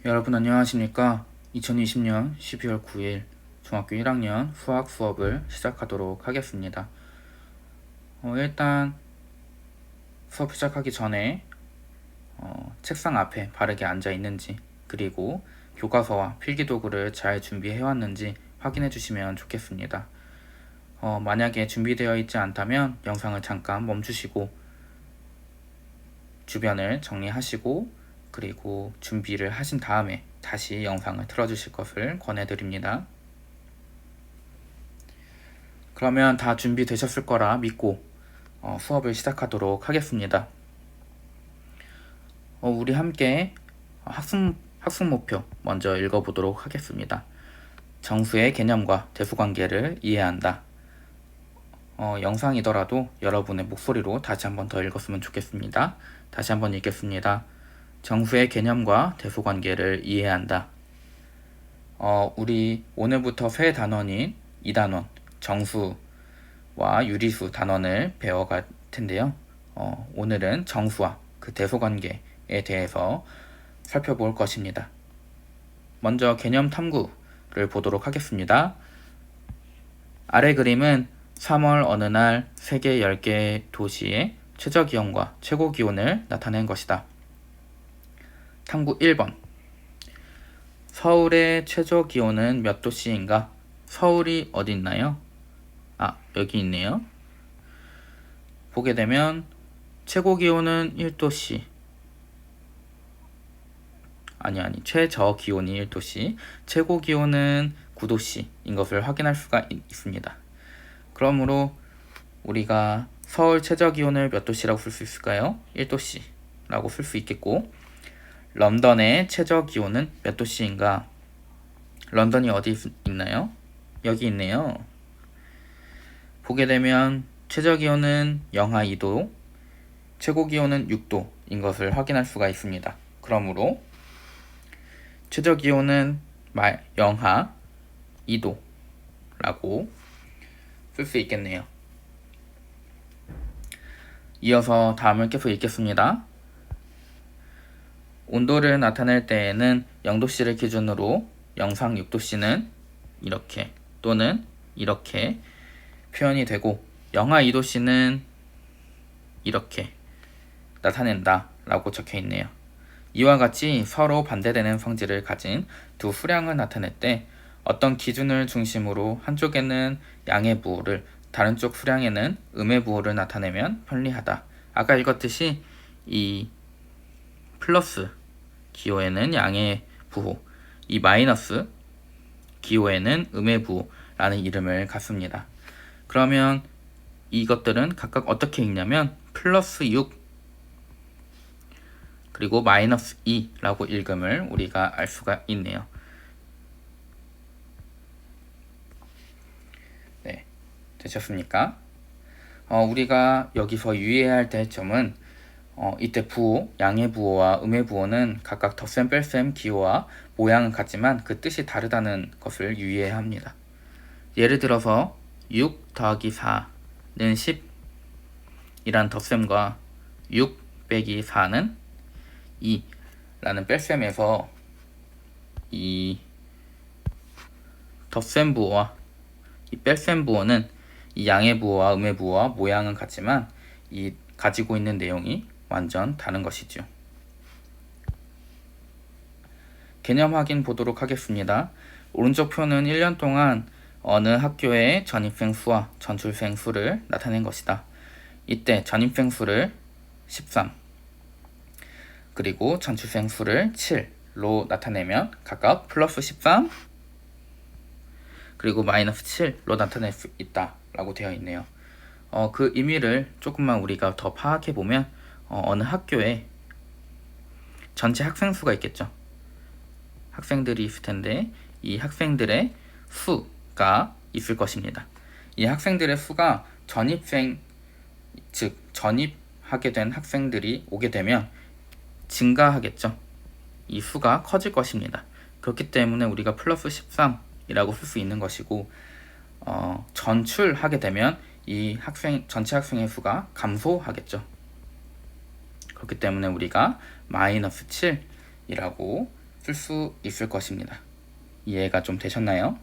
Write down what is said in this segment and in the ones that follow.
여러분 안녕하십니까? 2020년 12월 9일 중학교 1학년 수학 수업을 시작하도록 하겠습니다. 일단 수업 시작하기 전에 책상 앞에 바르게 앉아 있는지, 그리고 교과서와 필기도구를 잘 준비해 왔는지 확인해 주시면 좋겠습니다. 만약에 준비되어 있지 않다면 영상을 잠깐 멈추시고 주변을 정리하시고, 그리고 준비를 하신 다음에 다시 영상을 틀어주실 것을 권해드립니다. 그러면 다 준비되셨을 거라 믿고 수업을 시작하도록 하겠습니다. 우리 함께 학습 목표 먼저 읽어보도록 하겠습니다. 정수의 개념과 대수관계를 이해한다. 영상이더라도 여러분의 목소리로 다시 한번 더 읽었으면 좋겠습니다. 다시 한번 읽겠습니다. 정수의 개념과 대수관계를 이해한다. 우리 오늘부터 새 단원인 2단원 정수와 유리수 단원을 배워갈 텐데요. 오늘은 정수와 그 대수관계에 대해서 살펴볼 것입니다. 먼저 개념 탐구를 보도록 하겠습니다. 아래 그림은 3월 어느 날 세계 10개 도시의 최저기온과 최고기온을 나타낸 것이다. 탐구 1번. 서울의 최저기온은 몇 도씨인가? 서울이 어디 있나요? 여기 있네요. 보게 되면 최고기온은 1도씨. 최저기온이 1도씨, 최고기온은 9도씨인 것을 확인할 수가 있습니다. 그러므로 우리가 서울 최저기온을 몇 도씨라고 쓸 수 있을까요? 1도씨라고 쓸 수 있겠고, 런던의 최저기온은 몇 도씨인가? 런던이 어디 있나요? 여기 있네요. 보게 되면 최저기온은 영하 2도, 최고기온은 6도인 것을 확인할 수가 있습니다. 그러므로 최저기온은 영하 2도라고 쓸 수 있겠네요. 이어서 다음을 계속 읽겠습니다. 온도를 나타낼 때에는 0도씨를 기준으로 영상 6도씨는 이렇게 또는 이렇게 표현이 되고, 영하 2도씨는 이렇게 나타낸다 라고 적혀 있네요. 이와 같이 서로 반대되는 성질을 가진 두 수량을 나타낼 때 어떤 기준을 중심으로 한쪽에는 양의 부호를, 다른 쪽 수량에는 음의 부호를 나타내면 편리하다. 아까 읽었듯이 이 플러스 기호에는 양의 부호, 이 마이너스 기호에는 음의 부호라는 이름을 갖습니다. 그러면 이것들은 각각 어떻게 읽냐면 플러스 6 그리고 마이너스 2라고 읽음을 우리가 알 수가 있네요. 네, 되셨습니까? 우리가 여기서 유의해야 할 대점은 이때 부호, 양의 부호와 음의 부호는 각각 덧셈, 뺄셈, 기호와 모양은 같지만 그 뜻이 다르다는 것을 유의해야 합니다. 예를 들어서 6 더하기 4는 10 이란 덧셈과 6 빼기 4는 2 라는 뺄셈에서 이 덧셈 부호와 이 뺄셈 부호는 이 양의 부호와 음의 부호와 모양은 같지만 이 가지고 있는 내용이 완전 다른 것이죠. 개념 확인 보도록 하겠습니다. 오른쪽 표는 1년 동안 어느 학교의 전입생 수와 전출생 수를 나타낸 것이다. 이때 전입생 수를 13 그리고 전출생 수를 7로 나타내면 각각 플러스 13 그리고 마이너스 7로 나타낼 수 있다 라고 되어 있네요. 그 의미를 조금만 우리가 더 파악해 보면 어느 학교에 전체 학생 수가 있겠죠. 학생들이 있을 텐데 이 학생들의 수가 있을 것입니다. 이 학생들의 수가 전입생, 즉 전입하게 된 학생들이 오게 되면 증가하겠죠. 이 수가 커질 것입니다. 그렇기 때문에 우리가 플러스 13이라고 쓸 수 있는 것이고, 전출하게 되면 이 전체 학생의 수가 감소하겠죠. 그렇기 때문에 우리가 마이너스 7이라고 쓸 수 있을 것입니다. 이해가 좀 되셨나요?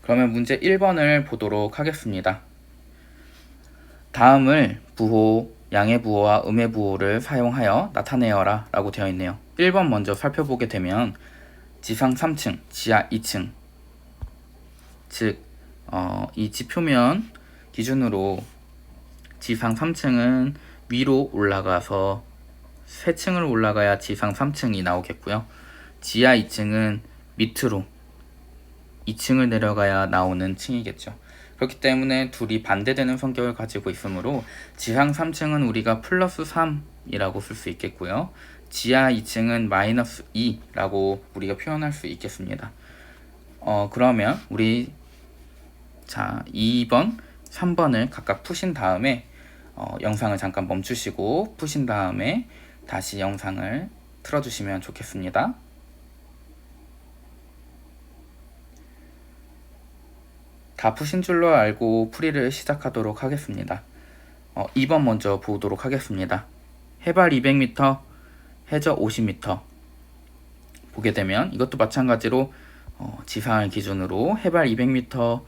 그러면 문제 1번을 보도록 하겠습니다. 다음을 부호, 양의 부호와 음의 부호를 사용하여 나타내어라 라고 되어 있네요. 1번 먼저 살펴보게 되면 지상 3층, 지하 2층, 즉 이 지표면 기준으로 지상 3층은 위로 올라가서 3층을 올라가야 지상 3층이 나오겠고요. 지하 2층은 밑으로 2층을 내려가야 나오는 층이겠죠. 그렇기 때문에 둘이 반대되는 성격을 가지고 있으므로 지상 3층은 우리가 플러스 3이라고 쓸 수 있겠고요. 지하 2층은 마이너스 2라고 우리가 표현할 수 있겠습니다. 그러면 우리 2번, 3번을 각각 푸신 다음에 영상을 잠깐 멈추시고 푸신 다음에 다시 영상을 틀어주시면 좋겠습니다. 다 푸신 줄로 알고 풀이를 시작하도록 하겠습니다. 2번 먼저 보도록 하겠습니다. 해발 200m, 해저 50m 보게 되면 이것도 마찬가지로 지상을 기준으로 해발 200m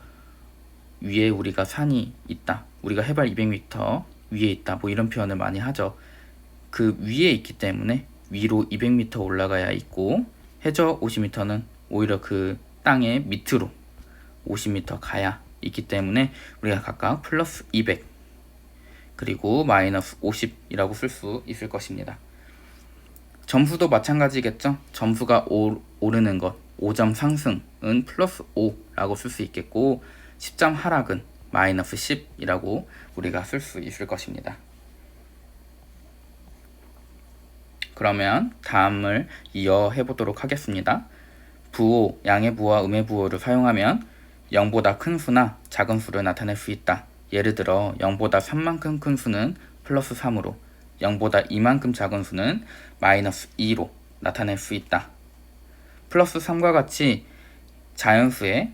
위에 우리가 산이 있다. 우리가 해발 200m 위에 있다. 뭐 이런 표현을 많이 하죠. 그 위에 있기 때문에 위로 200m 올라가야 있고 해저 50m는 오히려 그 땅의 밑으로 50m 가야 있기 때문에 우리가 각각 플러스 200 그리고 마이너스 50이라고 쓸 수 있을 것입니다. 점수도 마찬가지겠죠. 점수가 오르는 것 5점 상승은 플러스 5라고 쓸 수 있겠고 10점 하락은 마이너스 10이라고 우리가 쓸 수 있을 것입니다. 그러면 다음을 이어 해보도록 하겠습니다. 부호, 양의 부호와 음의 부호를 사용하면 0보다 큰 수나 작은 수를 나타낼 수 있다. 예를 들어 0보다 3만큼 큰 수는 플러스 3으로 0보다 2만큼 작은 수는 마이너스 2로 나타낼 수 있다. 플러스 3과 같이 자연수에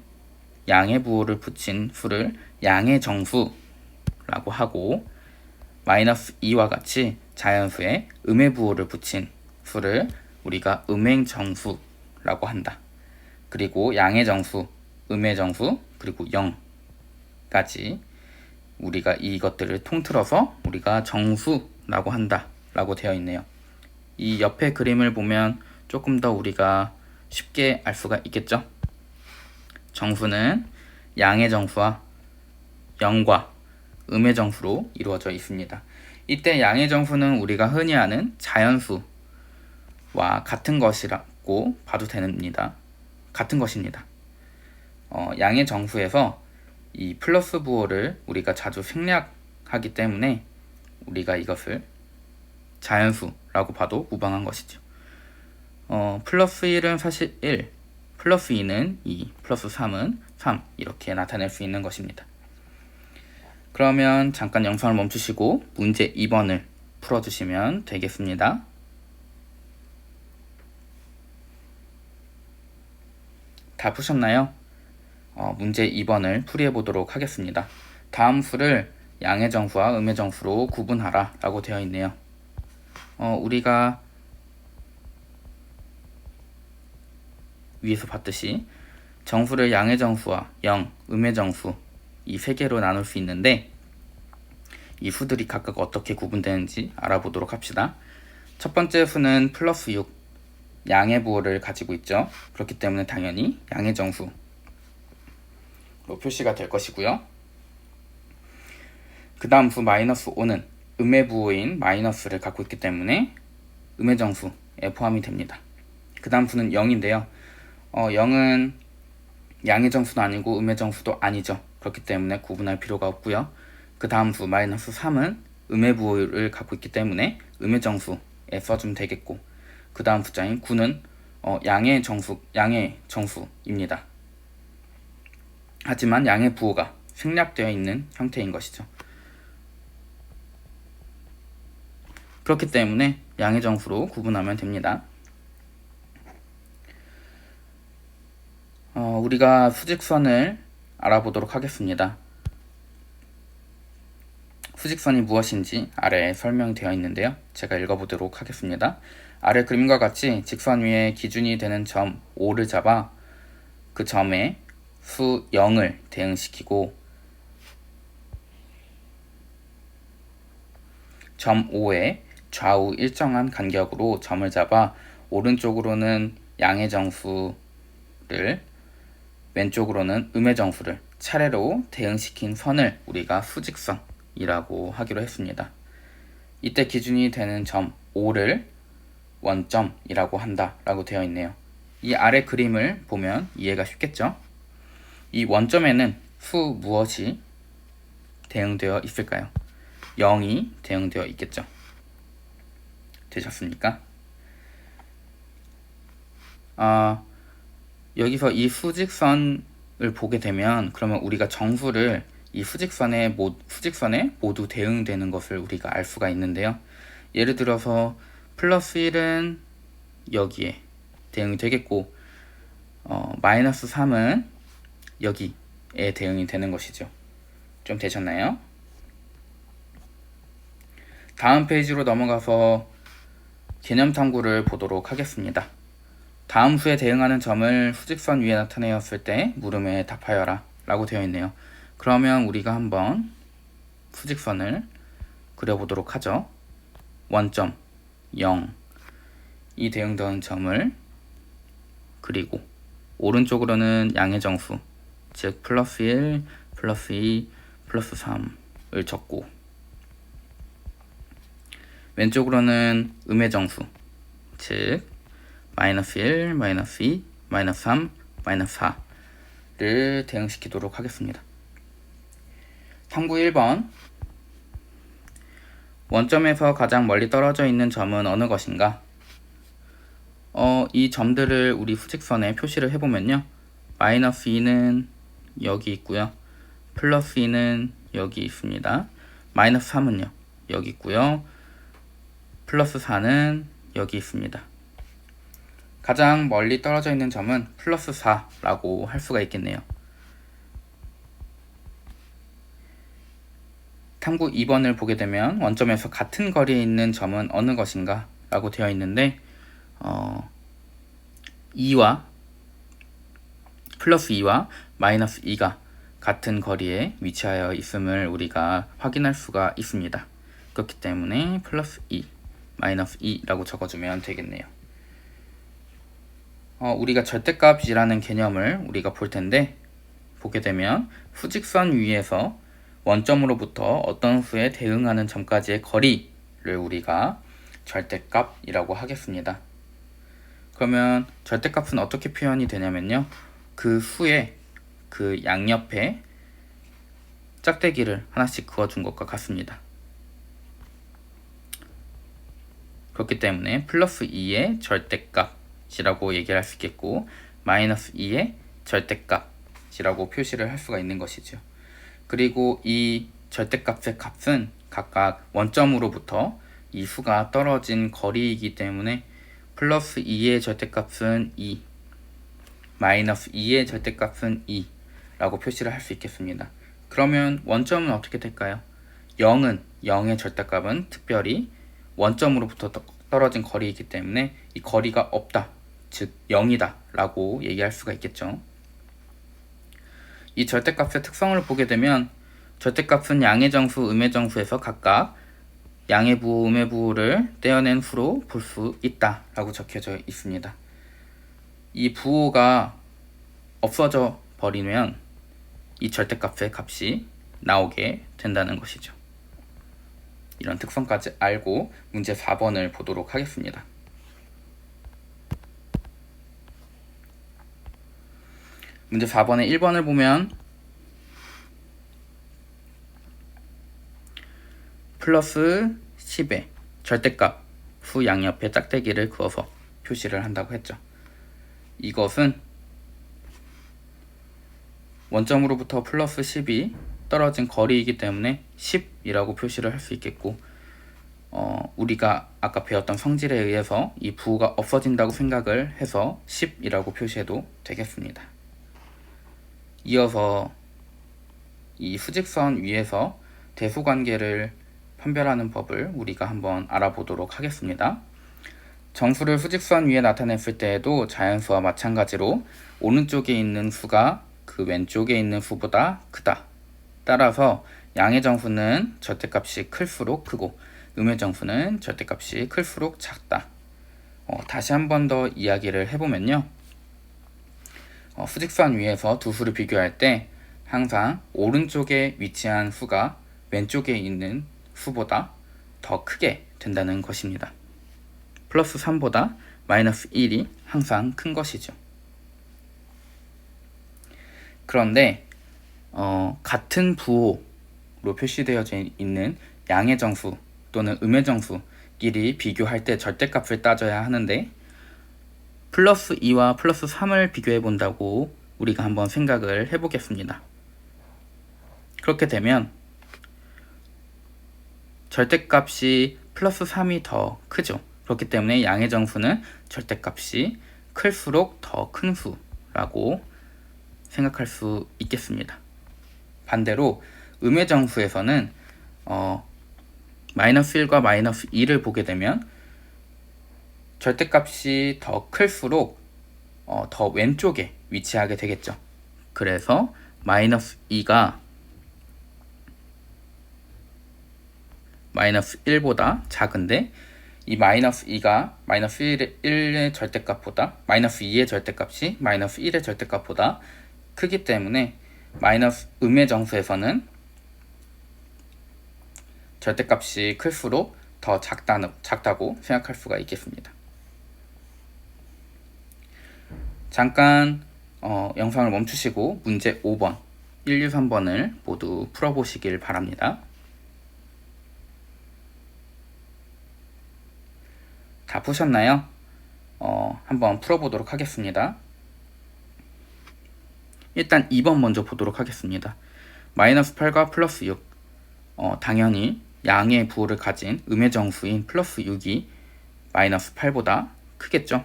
양의 부호를 붙인 수를 양의 정수라고 하고 마이너스 2와 같이 자연수에 음의 부호를 붙인 수를 우리가 음행정수라고 한다. 그리고 양의 정수, 음의 정수, 그리고 0까지 우리가 이것들을 통틀어서 우리가 정수라고 한다 라고 되어 있네요. 이 옆에 그림을 보면 조금 더 우리가 쉽게 알 수가 있겠죠. 정수는 양의 정수와 0과 음의 정수로 이루어져 있습니다. 이때 양의 정수는 우리가 흔히 아는 자연수와 같은 것이라고 봐도 됩니다. 같은 것입니다. 양의 정수에서 이 플러스 부호를 우리가 자주 생략하기 때문에 우리가 이것을 자연수라고 봐도 무방한 것이죠. 플러스 1은 사실 1, 플러스 2는 2, 플러스 3은 3 이렇게 나타낼 수 있는 것입니다. 그러면 잠깐 영상을 멈추시고 문제 2번을 풀어주시면 되겠습니다. 다 푸셨나요? 문제 2번을 풀이해 보도록 하겠습니다. 다음 수를 양의 정수와 음의 정수로 구분하라 라고 되어 있네요. 우리가 위에서 봤듯이 정수를 양의 정수와 0, 음의 정수 이 세 개로 나눌 수 있는데 이 수들이 각각 어떻게 구분되는지 알아보도록 합시다. 첫 번째 수는 플러스 6 양의 부호를 가지고 있죠. 그렇기 때문에 당연히 양의 정수로 표시가 될 것이고요. 그 다음 수 마이너스 5는 음의 부호인 마이너스를 갖고 있기 때문에 음의 정수에 포함이 됩니다. 그 다음 수는 0인데요. 0은 양의 정수도 아니고 음의 정수도 아니죠. 그렇기 때문에 구분할 필요가 없고요. 그 다음 수 마이너스 3은 음의 부호를 갖고 있기 때문에 음의 정수에 써주면 되겠고 그 다음 숫자인 9는 양의 정수입니다. 하지만 양의 부호가 생략되어 있는 형태인 것이죠. 그렇기 때문에 양의 정수로 구분하면 됩니다. 우리가 수직선을 알아보도록 하겠습니다. 수직선이 무엇인지 아래에 설명되어 있는데요. 제가 읽어보도록 하겠습니다. 아래 그림과 같이 직선 위에 기준이 되는 점 O를 잡아 그 점에 수 0을 대응시키고 점 O의 좌우 일정한 간격으로 점을 잡아 오른쪽으로는 양의 정수를 왼쪽으로는 음의 정수를 차례로 대응시킨 선을 우리가 수직선이라고 하기로 했습니다. 이때 기준이 되는 점 O를 원점이라고 한다라고 되어 있네요. 이 아래 그림을 보면 이해가 쉽겠죠? 이 원점에는 수 무엇이 대응되어 있을까요? 0이 대응되어 있겠죠. 되셨습니까? 여기서 이 수직선을 보게 되면 그러면 우리가 정수를 이 수직선에 모두 대응되는 것을 우리가 알 수가 있는데요. 예를 들어서 플러스 1은 여기에 대응이 되겠고 마이너스 3은 여기에 대응이 되는 것이죠. 좀 되셨나요? 다음 페이지로 넘어가서 개념 탐구를 보도록 하겠습니다. 다음 수에 대응하는 점을 수직선 위에 나타내었을 때 물음에 답하여라 라고 되어 있네요. 그러면 우리가 한번 수직선을 그려보도록 하죠. 원점 0 이 대응되는 점을 그리고 오른쪽으로는 양의 정수 즉 플러스 1, 플러스 2, 플러스 3을 적고 왼쪽으로는 음의 정수 즉 마이너스 1, 마이너스 2, 마이너스 3, 마이너스 4를 대응시키도록 하겠습니다. 탐구 1번 원점에서 가장 멀리 떨어져 있는 점은 어느 것인가? 이 점들을 우리 수직선에 표시를 해보면요. 마이너스 2는 여기 있고요. 플러스 2는 여기 있습니다. 마이너스 3은요. 여기 있고요. 플러스 4는 여기 있습니다. 가장 멀리 떨어져 있는 점은 플러스 4라고 할 수가 있겠네요. 탐구 2번을 보게 되면 원점에서 같은 거리에 있는 점은 어느 것인가 라고 되어 있는데 2와 플러스 2와 마이너스 2가 같은 거리에 위치하여 있음을 우리가 확인할 수가 있습니다. 그렇기 때문에 플러스 2, 마이너스 2라고 적어주면 되겠네요. 우리가 절대값이라는 개념을 우리가 볼 텐데 보게 되면 수직선 위에서 원점으로부터 어떤 수에 대응하는 점까지의 거리를 우리가 절대값이라고 하겠습니다. 그러면 절대값은 어떻게 표현이 되냐면요. 그 수의 그 양옆에 짝대기를 하나씩 그어준 것과 같습니다. 그렇기 때문에 플러스 2의 절대값이라고 얘기를 할 수 있겠고 마이너스 2의 절대값이라고 표시를 할 수가 있는 것이죠. 그리고 이 절대값의 값은 각각 원점으로부터 이 수가 떨어진 거리이기 때문에 플러스 2의 절대값은 2, 마이너스 2의 절대값은 2라고 표시를 할 수 있겠습니다. 그러면 원점은 어떻게 될까요? 0은 0의 절대값은 특별히 원점으로부터 떨어진 거리이기 때문에 이 거리가 없다, 즉 0이다 라고 얘기할 수가 있겠죠. 이 절대값의 특성을 보게 되면 절대값은 양의 정수, 음의 정수에서 각각 양의 부호, 음의 부호를 떼어낸 수로 볼 수 있다 라고 적혀져 있습니다. 이 부호가 없어져 버리면 이 절대값의 값이 나오게 된다는 것이죠. 이런 특성까지 알고 문제 4번을 보도록 하겠습니다. 문제 4번의 1번을 보면 플러스 10의 절대값 수 양옆에 짝대기를 그어서 표시를 한다고 했죠. 이것은 원점으로부터 플러스 10이 떨어진 거리이기 때문에 10이라고 표시를 할 수 있겠고 우리가 아까 배웠던 성질에 의해서 이 부호가 없어진다고 생각을 해서 10이라고 표시해도 되겠습니다. 이어서 이 수직선 위에서 대수관계를 판별하는 법을 우리가 한번 알아보도록 하겠습니다. 정수를 수직선 위에 나타냈을 때에도 자연수와 마찬가지로 오른쪽에 있는 수가 그 왼쪽에 있는 수보다 크다. 따라서 양의 정수는 절대값이 클수록 크고 음의 정수는 절대값이 클수록 작다. 다시 한 번 더 이야기를 해보면요. 수직선 위에서 두 수를 비교할 때 항상 오른쪽에 위치한 수가 왼쪽에 있는 수보다 더 크게 된다는 것입니다. 플러스 3보다 마이너스 1이 항상 큰 것이죠. 그런데 같은 부호로 표시되어져 있는 양의 정수 또는 음의 정수끼리 비교할 때 절대값을 따져야 하는데 플러스 2와 플러스 3을 비교해 본다고 우리가 한번 생각을 해보겠습니다. 그렇게 되면 절대값이 플러스 3이 더 크죠. 그렇기 때문에 양의 정수는 절대값이 클수록 더 큰 수라고 생각할 수 있겠습니다. 반대로 음의 정수에서는 마이너스 1과 마이너스 2를 보게 되면 절대값이 더 클수록 더 왼쪽에 위치하게 되겠죠. 그래서 마이너스 2가 마이너스 1보다 작은데 이 마이너스 2가 마이너스 1의 절대값보다 마이너스 2의 절대값이 마이너스 1의 절대값보다 크기 때문에 마이너스 음의 정수에서는 절대값이 클수록 더 작다고 생각할 수가 있겠습니다. 잠깐 영상을 멈추시고 문제 5번, 1, 2, 3번을 모두 풀어보시길 바랍니다. 다 푸셨나요? 한번 풀어보도록 하겠습니다. 일단 2번 먼저 보도록 하겠습니다. 마이너스 8과 플러스 6 당연히 양의 부호를 가진 음의 정수인 플러스 6이 마이너스 8보다 크겠죠.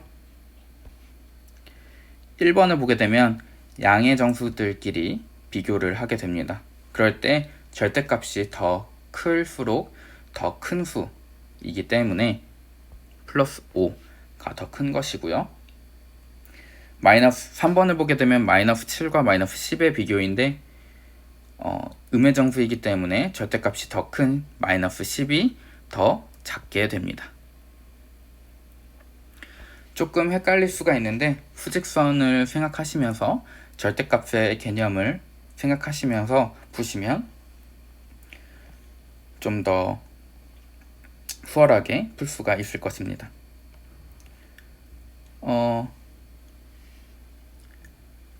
1번을 보게 되면 양의 정수들끼리 비교를 하게 됩니다. 그럴 때 절대값이 더 클수록 더 큰 수이기 때문에 플러스 5가 더 큰 것이고요. 마이너스 3번을 보게 되면 마이너스 7과 마이너스 10의 비교인데 음의 정수이기 때문에 절대값이 더 큰 마이너스 10이 더 작게 됩니다. 조금 헷갈릴 수가 있는데 수직선을 생각하시면서 절대값의 개념을 생각하시면서 푸시면 좀 더 수월하게 풀 수가 있을 것입니다.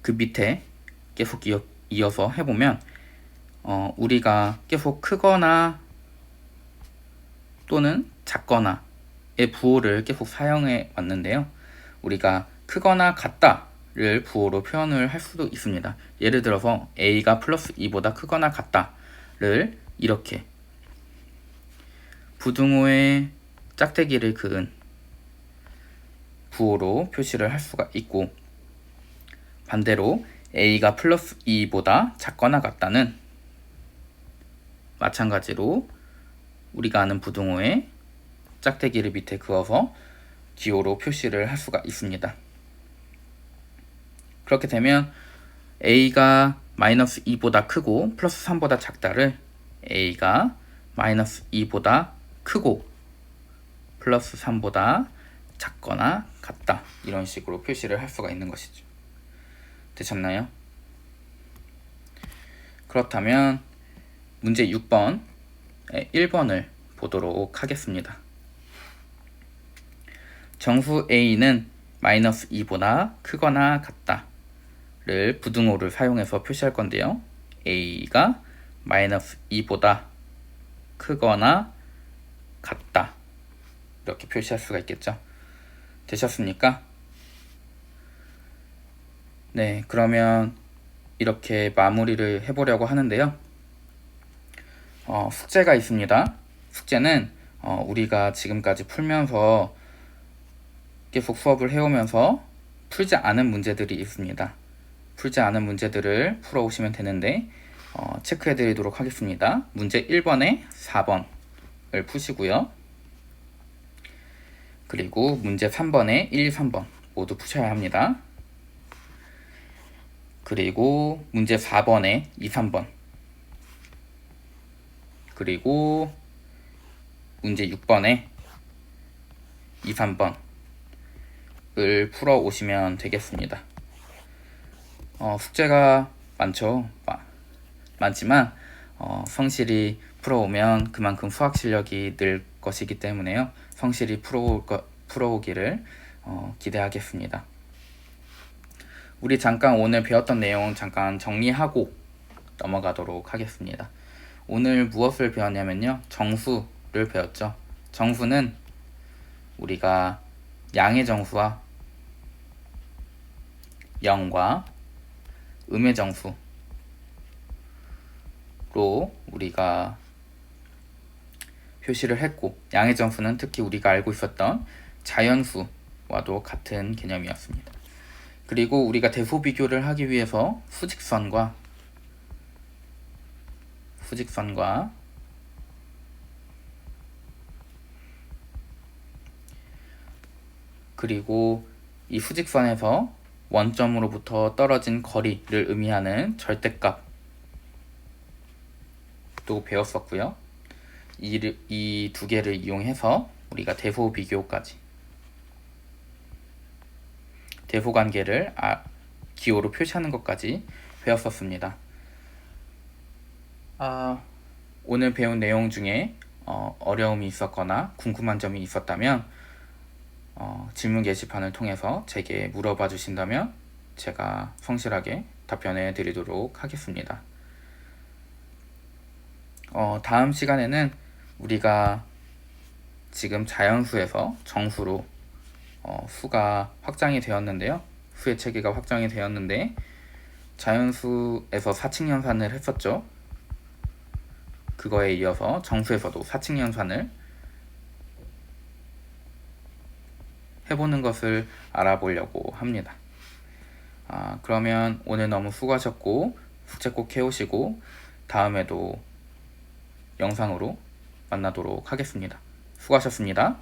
그 밑에 계속 이어서 해보면 우리가 계속 크거나 또는 작거나의 부호를 계속 사용해 왔는데요. 우리가 크거나 같다를 부호로 표현을 할 수도 있습니다. 예를 들어서 A가 플러스 2보다 크거나 같다를 이렇게 부등호의 짝대기를 그은 부호로 표시를 할 수가 있고, 반대로 A가 플러스 2보다 작거나 같다는 마찬가지로 우리가 아는 부등호의 짝대기를 밑에 그어서 기호로 표시를 할 수가 있습니다. 그렇게 되면 A가 마이너스 2보다 크고 플러스 3보다 작다를 A가 마이너스 2보다 크고 플러스 3보다 작거나 같다, 이런 식으로 표시를 할 수가 있는 것이죠. 되셨나요? 그렇다면 문제 6번 1번을 보도록 하겠습니다. 정수 A는 마이너스 2보다 크거나 같다를 부등호를 사용해서 표시할 건데요. A가 마이너스 2보다 크거나 같다, 이렇게 표시할 수가 있겠죠. 되셨습니까? 네, 그러면 이렇게 마무리를 해보려고 하는데요. 숙제가 있습니다. 숙제는 우리가 지금까지 풀면서 계속 수업을 해오면서 풀지 않은 문제들이 있습니다. 풀지 않은 문제들을 풀어오시면 되는데, 체크해 드리도록 하겠습니다. 문제 1번에 4번을 푸시고요. 그리고 문제 3번에 1, 3번 모두 푸셔야 합니다. 그리고 문제 4번에 2, 3번, 그리고 문제 6번에 2, 3번을 풀어 오시면 되겠습니다. 숙제가 많죠. 많지만 성실히 풀어오면 그만큼 수학 실력이 늘 것이기 때문에요. 성실히 풀어오기를 기대하겠습니다. 우리 잠깐 오늘 배웠던 내용 잠깐 정리하고 넘어가도록 하겠습니다. 오늘 무엇을 배웠냐면요. 정수를 배웠죠. 정수는 우리가 양의 정수와 영과 음의 정수로 우리가 표시를 했고, 양의 정수는 특히 우리가 알고 있었던 자연수와도 같은 개념이었습니다. 그리고 우리가 대소 비교를 하기 위해서 수직선과 그리고 이 수직선에서 원점으로부터 떨어진 거리를 의미하는 절대값도 배웠었고요. 이 두 개를 이용해서 우리가 대소 비교까지, 대소 관계를 기호로 표시하는 것까지 배웠었습니다. 오늘 배운 내용 중에 어려움이 있었거나 궁금한 점이 있었다면 질문 게시판을 통해서 제게 물어봐 주신다면 제가 성실하게 답변해 드리도록 하겠습니다. 다음 시간에는 우리가 지금 자연수에서 정수로 수가 확장이 되었는데요. 수의 체계가 확장이 되었는데 자연수에서 사칙연산을 했었죠. 그거에 이어서 정수에서도 사칙연산을 해보는 것을 알아보려고 합니다. 그러면 오늘 너무 수고하셨고 숙제 꼭 해오시고 다음에도 영상으로 만나도록 하겠습니다. 수고하셨습니다.